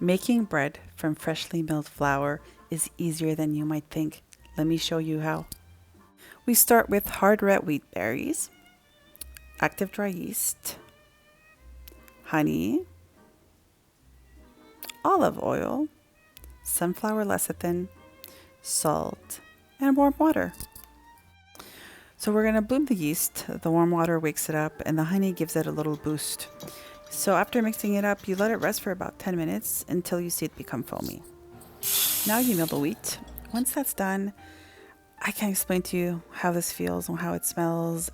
Making bread from freshly milled flour is easier than you might think. Let me show you how. We start with hard red wheat berries, active dry yeast, honey, olive oil, sunflower lecithin, salt, and warm water. So we're going to bloom the yeast. The warm water wakes it up and the honey gives it a little boost. So after mixing it up, you let it rest for about 10 minutes until you see it become foamy. Now you mill the wheat. Once that's done, I can't explain to you how this feels and how it smells.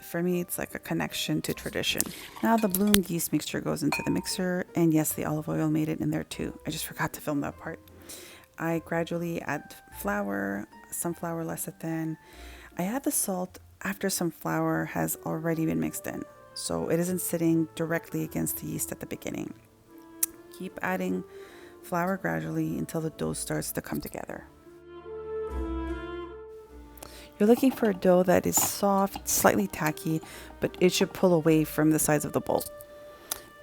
For me, it's like a connection to tradition. Now the bloomed yeast mixture goes into the mixer, and yes, the olive oil made it in there too. I just forgot to film that part. I gradually add flour, sunflower lecithin. I add the salt after some flour has already been mixed in, so it isn't sitting directly against the yeast at the beginning. Keep adding flour gradually until the dough starts to come together. You're looking for a dough that is soft, slightly tacky, but it should pull away from the sides of the bowl.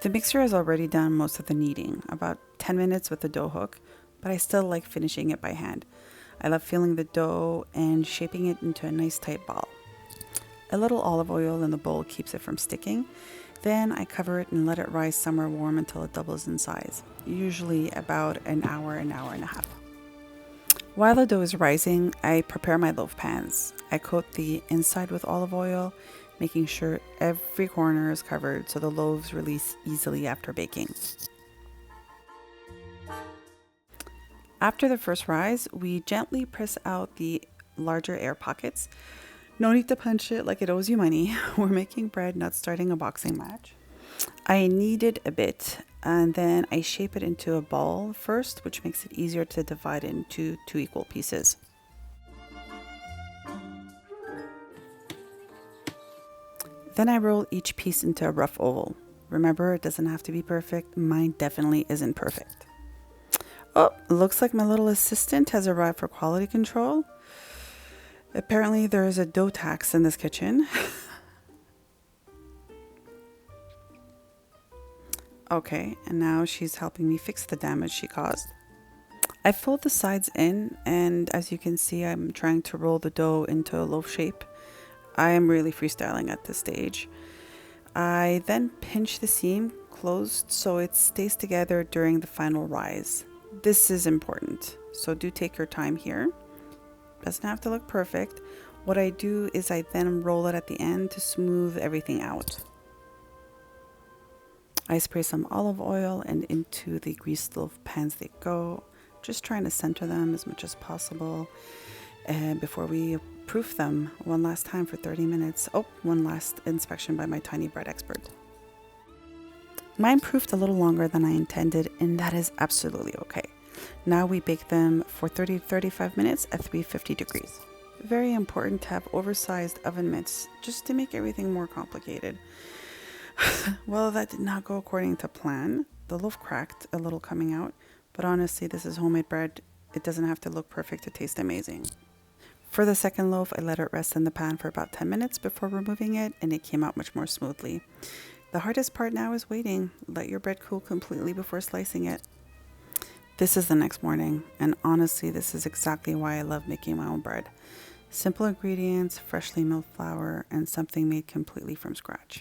The mixer has already done most of the kneading, about 10 minutes with the dough hook, but I still like finishing it by hand. I love feeling the dough and shaping it into a nice tight ball. A little olive oil in the bowl keeps it from sticking. Then I cover it and let it rise somewhere warm until it doubles in size, usually about an hour and a half. While the dough is rising, I prepare my loaf pans. I coat the inside with olive oil, making sure every corner is covered so the loaves release easily after baking. After the first rise, we gently press out the larger air pockets. No need to punch it like it owes you money. We're making bread, not starting a boxing match. I knead it a bit and then I shape it into a ball first, which makes it easier to divide into 2 equal pieces. Then I roll each piece into a rough oval. Remember, it doesn't have to be perfect. Mine definitely isn't perfect. Oh, looks like my little assistant has arrived for quality control. Apparently there is a dough tax in this kitchen. Okay, and now she's helping me fix the damage she caused. I fold the sides in, and as you can see, I'm trying to roll the dough into a loaf shape. I am really freestyling at this stage. I then pinch the seam closed so it stays together during the final rise. This is important, so do take your time here. Doesn't have to look perfect. What I do is I then roll it at the end to smooth everything out. I spray some olive oil and into the greased loaf pans they go, just trying to center them as much as possible. And before we proof them one last time for 30 minutes. Oh, one last inspection by my tiny bread expert. Mine proofed a little longer than I intended, and that is absolutely okay. Now we bake them for 30 to 35 minutes at 350 degrees. Very important to have oversized oven mitts just to make everything more complicated. Well, that did not go according to plan. The loaf cracked a little coming out, but honestly, this is homemade bread. It doesn't have to look perfect to taste amazing. For the second loaf, I let it rest in the pan for about 10 minutes before removing it, and it came out much more smoothly. The hardest part now is waiting. Let your bread cool completely before slicing it. This is the next morning, and honestly, this is exactly why I love making my own bread. Simple ingredients, freshly milled flour, and something made completely from scratch.